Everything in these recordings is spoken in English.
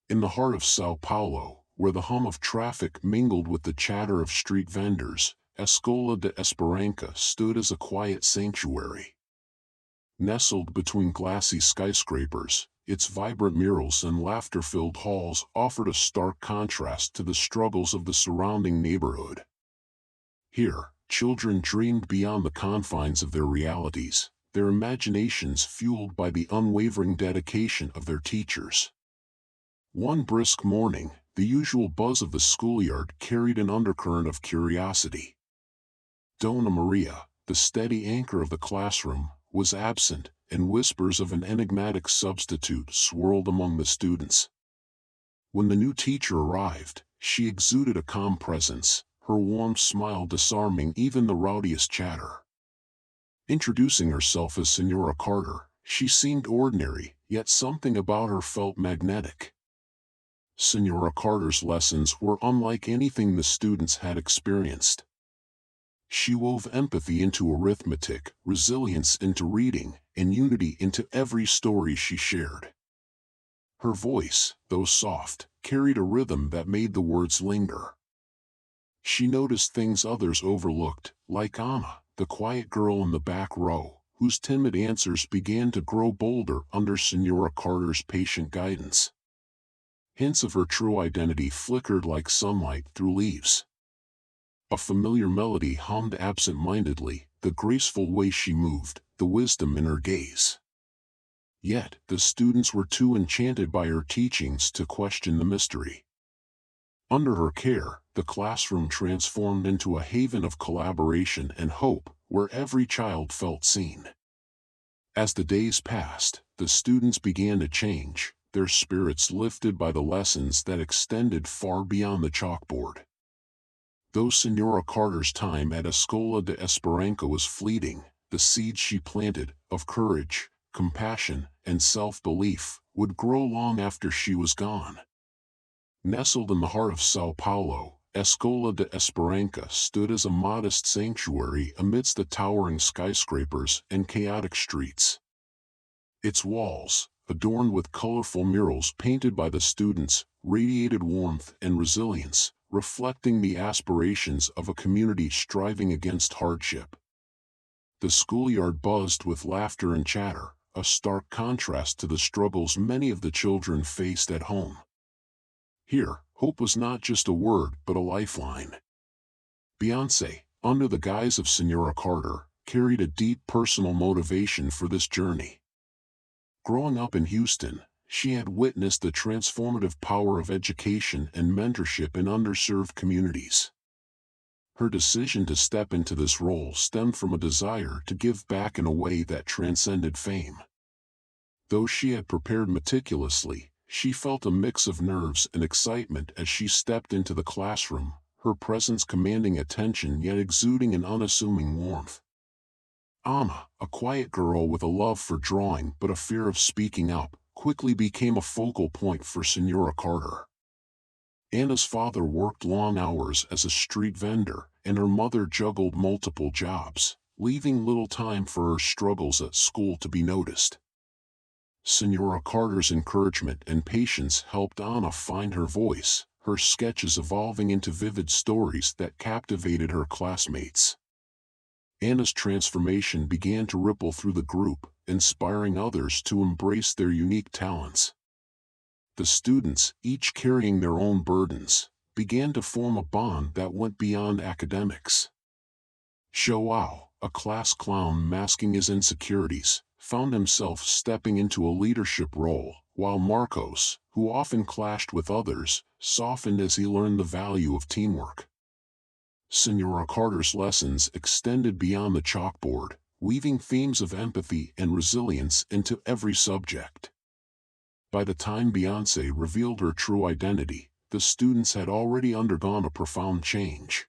In the heart of Sao Paulo, where the hum of traffic mingled with the chatter of street vendors, Escola de Esperança stood as a quiet sanctuary. Nestled between glassy skyscrapers, its vibrant murals and laughter-filled halls offered a stark contrast to the struggles of the surrounding neighborhood. Here, children dreamed beyond the confines of their realities, their imaginations fueled by the unwavering dedication of their teachers. One brisk morning, the usual buzz of the schoolyard carried an undercurrent of curiosity. Dona Maria, the steady anchor of the classroom, was absent, and whispers of an enigmatic substitute swirled among the students. When the new teacher arrived, she exuded a calm presence, her warm smile disarming even the rowdiest chatter. Introducing herself as Senora Carter, she seemed ordinary, yet something about her felt magnetic. Senora Carter's lessons were unlike anything the students had experienced. She wove empathy into arithmetic, resilience into reading, and unity into every story she shared. Her voice, though soft, carried a rhythm that made the words linger. She noticed things others overlooked, like Anna, the quiet girl in the back row, whose timid answers began to grow bolder under Senora Carter's patient guidance. Hints of her true identity flickered like sunlight through leaves. A familiar melody hummed absent-mindedly, the graceful way she moved, the wisdom in her gaze. Yet, the students were too enchanted by her teachings to question the mystery. Under her care, the classroom transformed into a haven of collaboration and hope, where every child felt seen. As the days passed, the students began to change, their spirits lifted by the lessons that extended far beyond the chalkboard. Though Senora Carter's time at Escola de Esperança was fleeting, the seeds she planted, of courage, compassion, and self-belief, would grow long after she was gone. Nestled in the heart of São Paulo, Escola de Esperança stood as a modest sanctuary amidst the towering skyscrapers and chaotic streets. Its walls, adorned with colorful murals painted by the students, radiated warmth and resilience, reflecting the aspirations of a community striving against hardship. The schoolyard buzzed with laughter and chatter, a stark contrast to the struggles many of the children faced at home. Here, hope was not just a word but a lifeline. Beyoncé, under the guise of Senora Carter, carried a deep personal motivation for this journey. Growing up in Houston, she had witnessed the transformative power of education and mentorship in underserved communities. Her decision to step into this role stemmed from a desire to give back in a way that transcended fame. Though she had prepared meticulously, she felt a mix of nerves and excitement as she stepped into the classroom, her presence commanding attention yet exuding an unassuming warmth. Anna, a quiet girl with a love for drawing but a fear of speaking up, quickly became a focal point for Senora Carter. Anna's father worked long hours as a street vendor, and her mother juggled multiple jobs, leaving little time for her struggles at school to be noticed. Senora Carter's encouragement and patience helped Anna find her voice, her sketches evolving into vivid stories that captivated her classmates. Anna's transformation began to ripple through the group, inspiring others to embrace their unique talents. The students, each carrying their own burdens, began to form a bond that went beyond academics. João, a class clown masking his insecurities, found himself stepping into a leadership role, while Marcos, who often clashed with others, softened as he learned the value of teamwork. Senora Carter's lessons extended beyond the chalkboard, weaving themes of empathy and resilience into every subject. By the time Beyoncé revealed her true identity, the students had already undergone a profound change.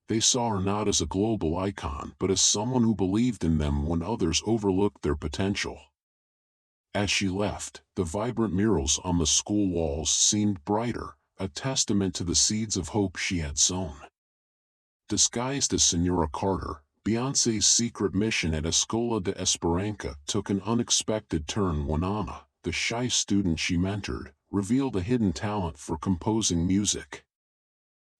They saw her not as a global icon but as someone who believed in them when others overlooked their potential. As she left, the vibrant murals on the school walls seemed brighter, a testament to the seeds of hope she had sown. Disguised as Senora Carter, Beyoncé's secret mission at Escola de Esperança took an unexpected turn when Anna, the shy student she mentored, revealed a hidden talent for composing music.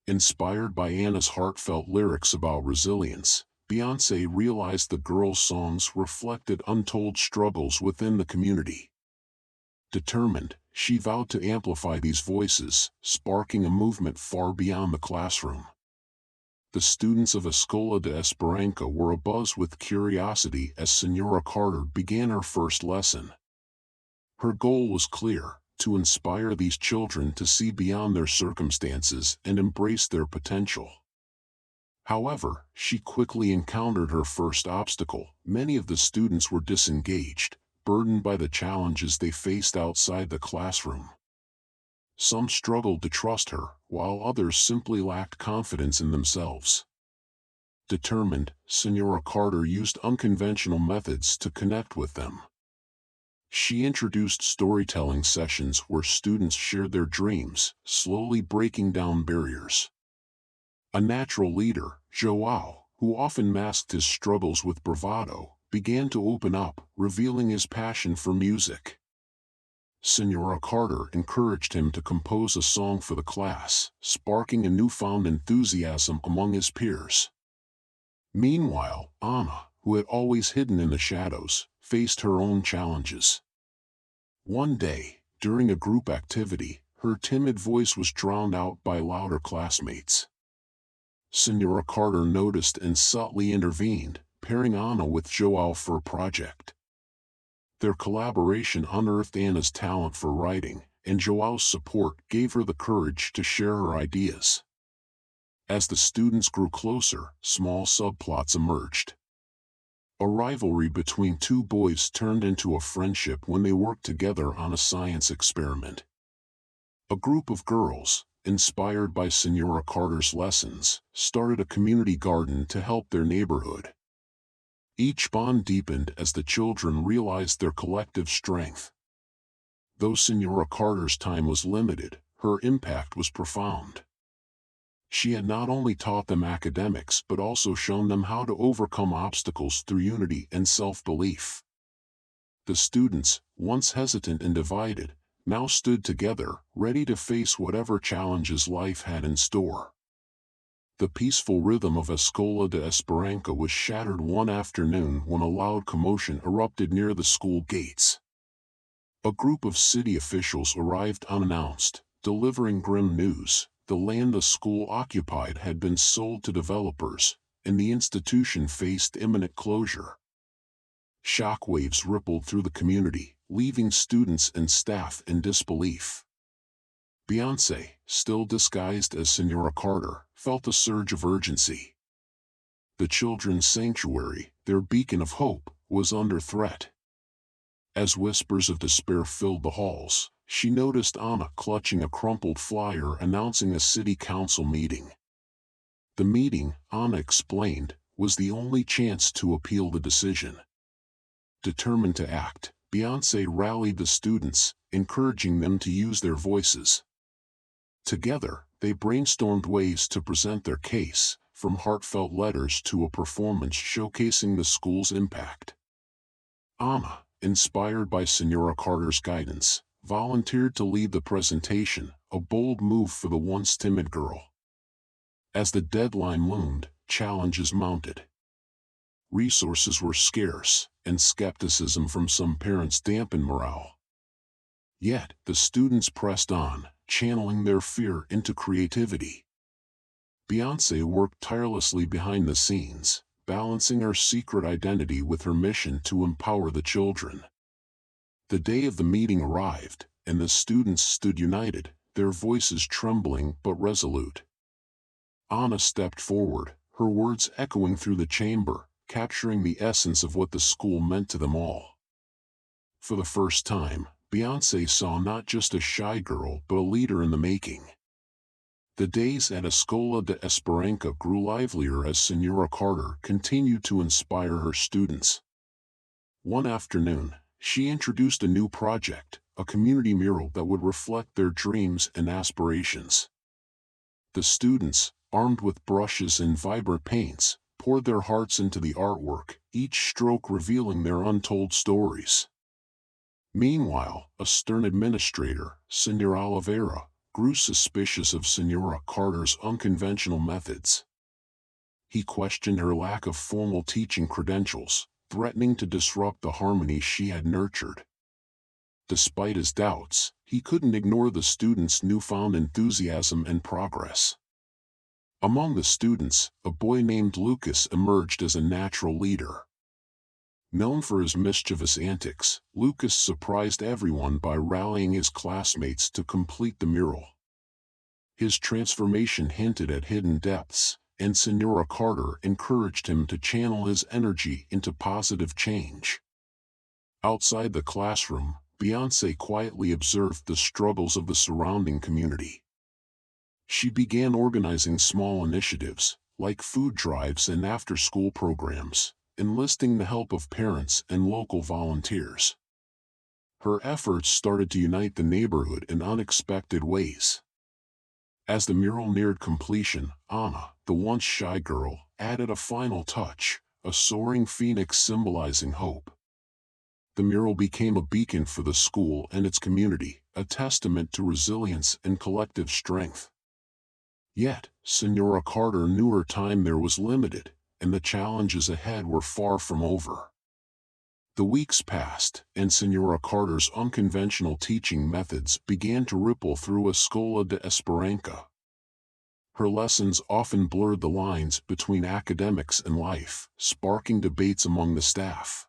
Inspired by Anna's heartfelt lyrics about resilience, Beyoncé realized the girls' songs reflected untold struggles within the community. Determined, she vowed to amplify these voices, sparking a movement far beyond the classroom. The students of Escola de Esperanza were abuzz with curiosity as Senora Carter began her first lesson. Her goal was clear: to inspire these children to see beyond their circumstances and embrace their potential. However, she quickly encountered her first obstacle. Many of the students were disengaged, burdened by the challenges they faced outside the classroom. Some struggled to trust her, while others simply lacked confidence in themselves. Determined, Senora Carter used unconventional methods to connect with them. She introduced storytelling sessions where students shared their dreams, slowly breaking down barriers. A natural leader, Joao, who often masked his struggles with bravado, began to open up, revealing his passion for music. Senora Carter encouraged him to compose a song for the class, sparking a newfound enthusiasm among his peers. Meanwhile, Anna, who had always hidden in the shadows, faced her own challenges. One day, during a group activity, her timid voice was drowned out by louder classmates. Senora Carter noticed and subtly intervened, pairing Anna with Joao for a project. Their collaboration unearthed Anna's talent for writing, and Joao's support gave her the courage to share her ideas. As the students grew closer, small subplots emerged. A rivalry between two boys turned into a friendship when they worked together on a science experiment. A group of girls, inspired by Senora Carter's lessons, started a community garden to help their neighborhood. Each bond deepened as the children realized their collective strength. Though Senora Carter's time was limited, her impact was profound. She had not only taught them academics but also shown them how to overcome obstacles through unity and self-belief. The students, once hesitant and divided, now stood together, ready to face whatever challenges life had in store. The peaceful rhythm of Escola de Esperanza was shattered one afternoon when a loud commotion erupted near the school gates. A group of city officials arrived unannounced, delivering grim news: the land the school occupied had been sold to developers, and the institution faced imminent closure. Shockwaves rippled through the community, leaving students and staff in disbelief. Beyoncé, still disguised as Senora Carter, felt a surge of urgency. The children's sanctuary, their beacon of hope, was under threat. As whispers of despair filled the halls, she noticed Anna clutching a crumpled flyer announcing a city council meeting. The meeting, Anna explained, was the only chance to appeal the decision. Determined to act, Beyoncé rallied the students, encouraging them to use their voices. Together, they brainstormed ways to present their case, from heartfelt letters to a performance showcasing the school's impact. Anna, inspired by Senora Carter's guidance, volunteered to lead the presentation, a bold move for the once timid girl. As the deadline loomed, challenges mounted. Resources were scarce, and skepticism from some parents dampened morale. Yet, the students pressed on, channeling their fear into creativity. Beyoncé worked tirelessly behind the scenes, balancing her secret identity with her mission to empower the children. The day of the meeting arrived, and the students stood united, their voices trembling but resolute. Anna stepped forward, her words echoing through the chamber, capturing the essence of what the school meant to them all. For the first time, Beyoncé saw not just a shy girl but a leader in the making. The days at Escola de Esperanza grew livelier as Senora Carter continued to inspire her students. One afternoon, she introduced a new project, a community mural that would reflect their dreams and aspirations. The students, armed with brushes and vibrant paints, poured their hearts into the artwork, each stroke revealing their untold stories. Meanwhile, a stern administrator, Senor Oliveira, grew suspicious of Senora Carter's unconventional methods. He questioned her lack of formal teaching credentials, threatening to disrupt the harmony she had nurtured. Despite his doubts, he couldn't ignore the students' newfound enthusiasm and progress. Among the students, a boy named Lucas emerged as a natural leader. Known for his mischievous antics, Lucas surprised everyone by rallying his classmates to complete the mural. His transformation hinted at hidden depths, and Senora Carter encouraged him to channel his energy into positive change. Outside the classroom, Beyoncé quietly observed the struggles of the surrounding community. She began organizing small initiatives, like food drives and after-school programs, enlisting the help of parents and local volunteers. Her efforts started to unite the neighborhood in unexpected ways. As the mural neared completion, Anna, the once shy girl, added a final touch, a soaring phoenix symbolizing hope. The mural became a beacon for the school and its community, a testament to resilience and collective strength. Yet, Senora Carter knew her time there was limited, and the challenges ahead were far from over. The weeks passed, and Senora Carter's unconventional teaching methods began to ripple through Escola de Esperanza. Her lessons often blurred the lines between academics and life, sparking debates among the staff.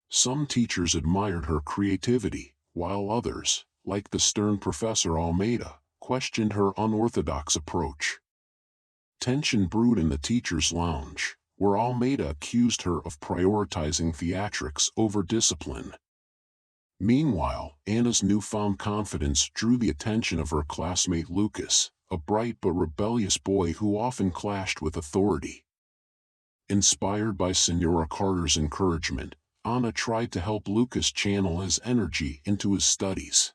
Some teachers admired her creativity, while others, like the stern Professor Almeida, questioned her unorthodox approach. Tension brewed in the teachers' lounge, where Almeida accused her of prioritizing theatrics over discipline. Meanwhile, Anna's newfound confidence drew the attention of her classmate Lucas, a bright but rebellious boy who often clashed with authority. Inspired by Senora Carter's encouragement, Anna tried to help Lucas channel his energy into his studies.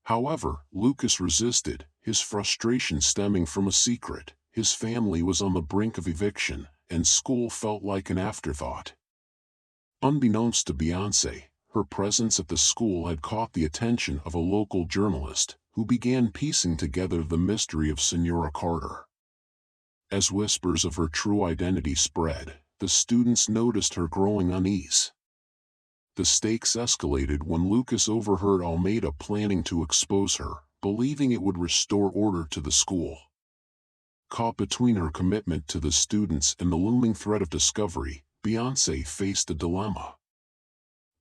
However, Lucas resisted, his frustration stemming from a secret: his family was on the brink of eviction, and school felt like an afterthought. Unbeknownst to Beyoncé, her presence at the school had caught the attention of a local journalist, who began piecing together the mystery of Senora Carter. As whispers of her true identity spread, the students noticed her growing unease. The stakes escalated when Lucas overheard Almeida planning to expose her, believing it would restore order to the school. Caught between her commitment to the students and the looming threat of discovery, Beyoncé faced a dilemma.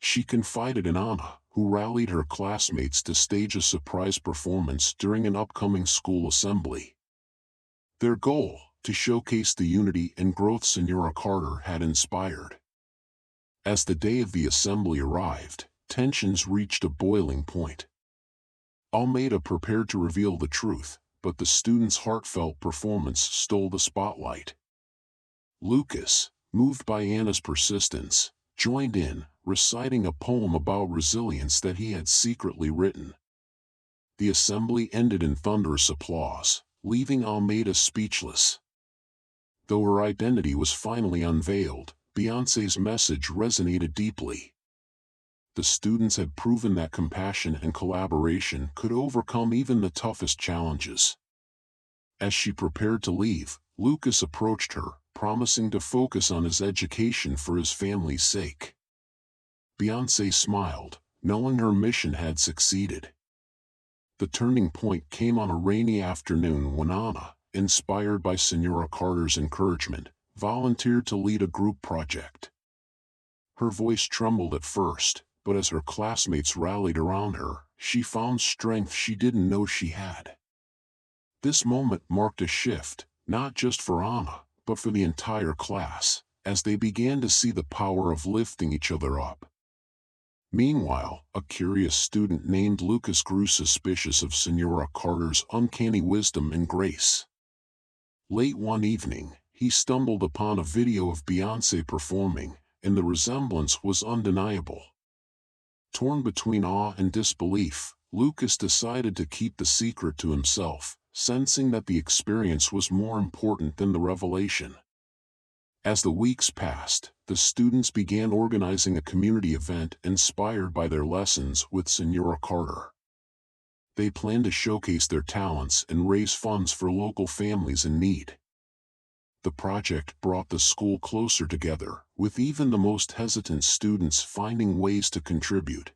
She confided in Anna, who rallied her classmates to stage a surprise performance during an upcoming school assembly. Their goal: to showcase the unity and growth Senora Carter had inspired. As the day of the assembly arrived, tensions reached a boiling point. Almeida prepared to reveal the truth, but the students' heartfelt performance stole the spotlight. Lucas, moved by Anna's persistence, joined in, reciting a poem about resilience that he had secretly written. The assembly ended in thunderous applause, leaving Almeida speechless. Though her identity was finally unveiled, Beyoncé's message resonated deeply. The students had proven that compassion and collaboration could overcome even the toughest challenges. As she prepared to leave, Lucas approached her, promising to focus on his education for his family's sake. Beyoncé smiled, knowing her mission had succeeded. The turning point came on a rainy afternoon when Anna, inspired by Senora Carter's encouragement, volunteered to lead a group project. Her voice trembled at first, but as her classmates rallied around her, she found strength she didn't know she had. This moment marked a shift, not just for Anna, but for the entire class, as they began to see the power of lifting each other up. Meanwhile, a curious student named Lucas grew suspicious of Senora Carter's uncanny wisdom and grace. Late one evening, he stumbled upon a video of Beyoncé performing, and the resemblance was undeniable. Torn between awe and disbelief, Lucas decided to keep the secret to himself, sensing that the experience was more important than the revelation. As the weeks passed, the students began organizing a community event inspired by their lessons with Senora Carter. They planned to showcase their talents and raise funds for local families in need. The project brought the school closer together, with even the most hesitant students finding ways to contribute.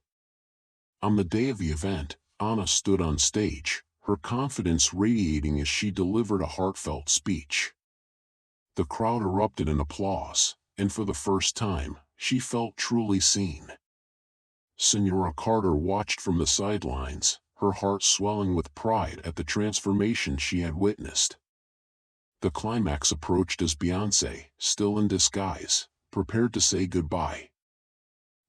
On the day of the event, Anna stood on stage, her confidence radiating as she delivered a heartfelt speech. The crowd erupted in applause, and for the first time, she felt truly seen. Senora Carter watched from the sidelines, her heart swelling with pride at the transformation she had witnessed. The climax approached as Beyoncé, still in disguise, prepared to say goodbye.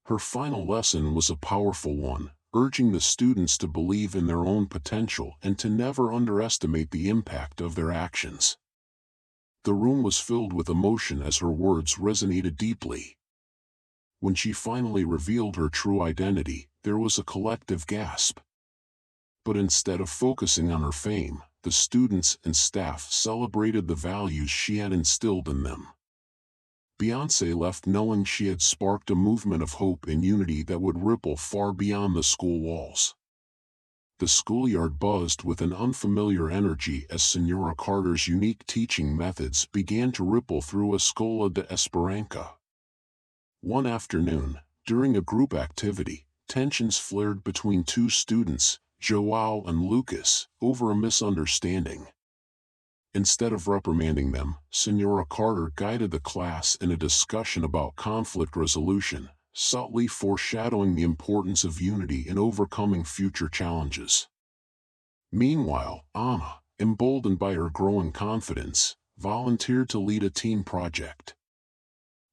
Her final lesson was a powerful one, urging the students to believe in their own potential and to never underestimate the impact of their actions. The room was filled with emotion as her words resonated deeply. When she finally revealed her true identity, there was a collective gasp. But instead of focusing on her fame, the students and staff celebrated the values she had instilled in them. Beyoncé left knowing she had sparked a movement of hope and unity that would ripple far beyond the school walls. The schoolyard buzzed with an unfamiliar energy as Senora Carter's unique teaching methods began to ripple through Escola de Esperanza. One afternoon, during a group activity, tensions flared between two students, Joao and Lucas, over a misunderstanding. Instead of reprimanding them, Senora Carter guided the class in a discussion about conflict resolution, subtly foreshadowing the importance of unity in overcoming future challenges. Meanwhile, Anna, emboldened by her growing confidence, volunteered to lead a team project.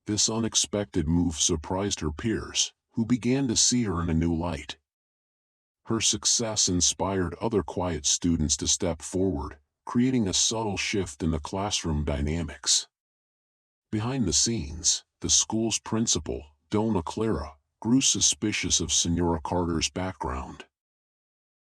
This unexpected move surprised her peers, who began to see her in a new light. Her success inspired other quiet students to step forward, creating a subtle shift in the classroom dynamics. Behind the scenes, the school's principal, Dona Clara, grew suspicious of Senora Carter's background.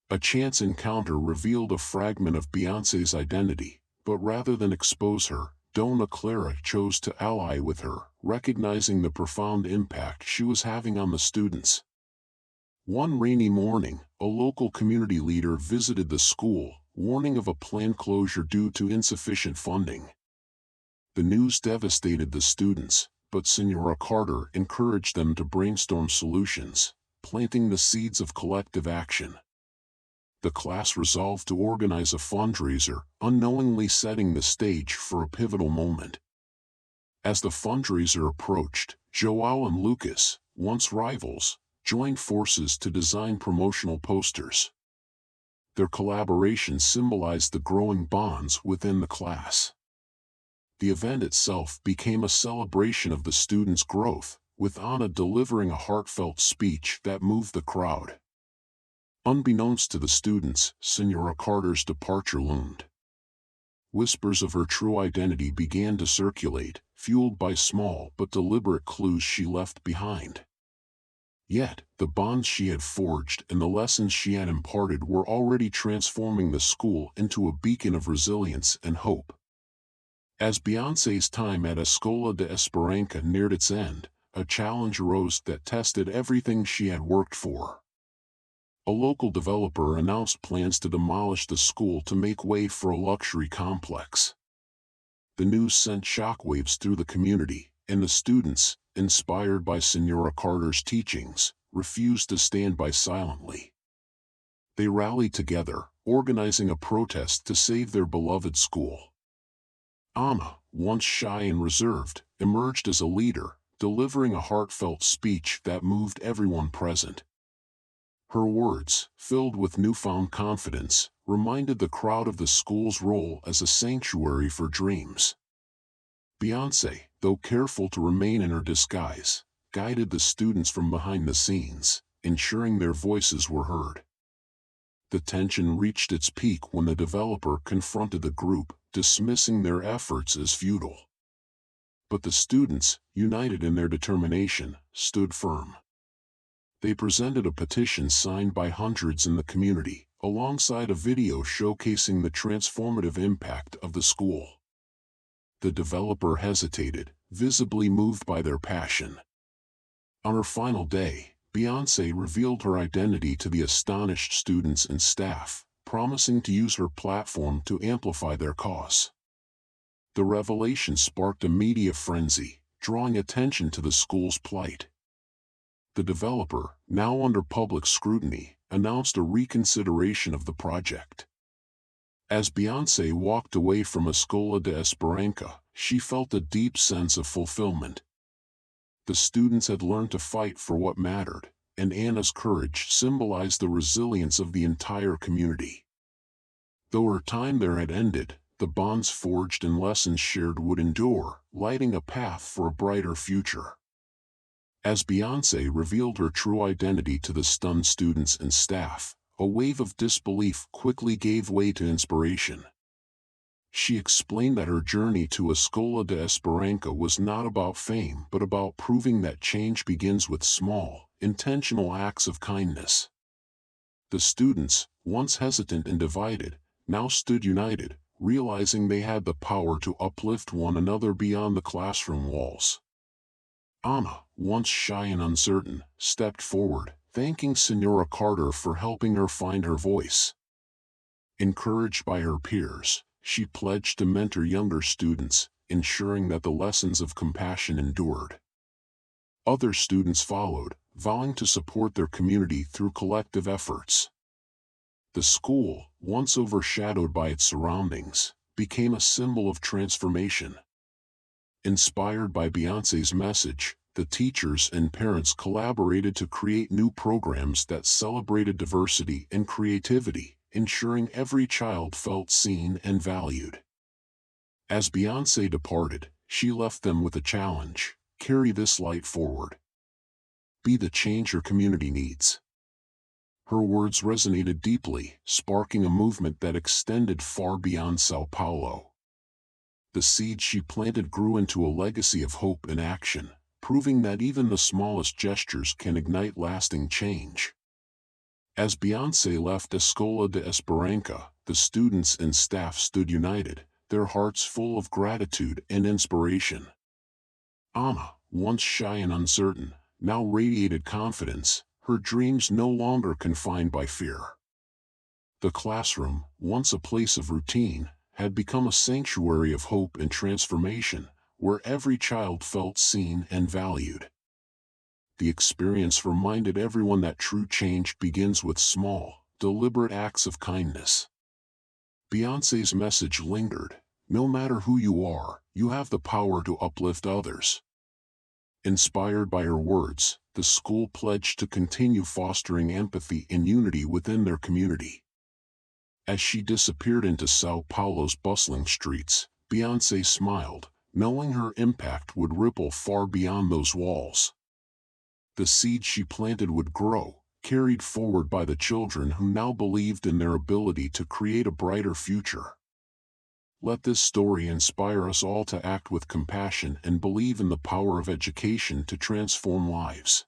A chance encounter revealed a fragment of Beyoncé's identity, but rather than expose her, Dona Clara chose to ally with her, recognizing the profound impact she was having on the students. One rainy morning, a local community leader visited the school, warning of a planned closure due to insufficient funding. The news devastated the students, but Senora Carter encouraged them to brainstorm solutions, planting the seeds of collective action. The class resolved to organize a fundraiser, unknowingly setting the stage for a pivotal moment. As the fundraiser approached, Joao and Lucas, once rivals, joined forces to design promotional posters. Their collaboration symbolized the growing bonds within the class. The event itself became a celebration of the students' growth, with Anna delivering a heartfelt speech that moved the crowd. Unbeknownst to the students, Senora Carter's departure loomed. Whispers of her true identity began to circulate, fueled by small but deliberate clues she left behind. Yet, the bonds she had forged and the lessons she had imparted were already transforming the school into a beacon of resilience and hope. As Beyoncé's time at Escola de Esperanza neared its end, a challenge arose that tested everything she had worked for. A local developer announced plans to demolish the school to make way for a luxury complex. The news sent shockwaves through the community, and the students, inspired by Senora Carter's teachings, refused to stand by silently. They rallied together, organizing a protest to save their beloved school. Anna, once shy and reserved, emerged as a leader, delivering a heartfelt speech that moved everyone present. Her words, filled with newfound confidence, reminded the crowd of the school's role as a sanctuary for dreams. Beyoncé, though careful to remain in her disguise, guided the students from behind the scenes, ensuring their voices were heard. The tension reached its peak when the developer confronted the group, dismissing their efforts as futile. But the students, united in their determination, stood firm. They presented a petition signed by hundreds in the community, alongside a video showcasing the transformative impact of the school. The developer hesitated, visibly moved by their passion. On her final day, Beyoncé revealed her identity to the astonished students and staff, promising to use her platform to amplify their cause. The revelation sparked a media frenzy, drawing attention to the school's plight. The developer, now under public scrutiny, announced a reconsideration of the project. As Beyoncé walked away from Escola de Esperanza, she felt a deep sense of fulfillment. The students had learned to fight for what mattered, and Anna's courage symbolized the resilience of the entire community. Though her time there had ended, the bonds forged and lessons shared would endure, lighting a path for a brighter future. As Beyoncé revealed her true identity to the stunned students and staff, a wave of disbelief quickly gave way to inspiration. She explained that her journey to Escola de Esperanza was not about fame but about proving that change begins with small, intentional acts of kindness. The students, once hesitant and divided, now stood united, realizing they had the power to uplift one another beyond the classroom walls. Anna, once shy and uncertain, stepped forward, thanking Senora Carter for helping her find her voice. Encouraged by her peers, she pledged to mentor younger students, ensuring that the lessons of compassion endured. Other students followed, vowing to support their community through collective efforts. The school, once overshadowed by its surroundings, became a symbol of transformation. Inspired by Beyoncé's message, the teachers and parents collaborated to create new programs that celebrated diversity and creativity, ensuring every child felt seen and valued. As Beyoncé departed, she left them with a challenge: carry this light forward. Be the change your community needs. Her words resonated deeply, sparking a movement that extended far beyond São Paulo. The seed she planted grew into a legacy of hope and action, proving that even the smallest gestures can ignite lasting change. As Beyoncé left Escola de Esperanza, the students and staff stood united, their hearts full of gratitude and inspiration. Anna, once shy and uncertain, now radiated confidence, her dreams no longer confined by fear. The classroom, once a place of routine, had become a sanctuary of hope and transformation, where every child felt seen and valued. The experience reminded everyone that true change begins with small, deliberate acts of kindness. Beyoncé's message lingered: no matter who you are, you have the power to uplift others. Inspired by her words, the school pledged to continue fostering empathy and unity within their community. As she disappeared into São Paulo's bustling streets, Beyoncé smiled, knowing her impact would ripple far beyond those walls. The seed she planted would grow, carried forward by the children who now believed in their ability to create a brighter future. Let this story inspire us all to act with compassion and believe in the power of education to transform lives.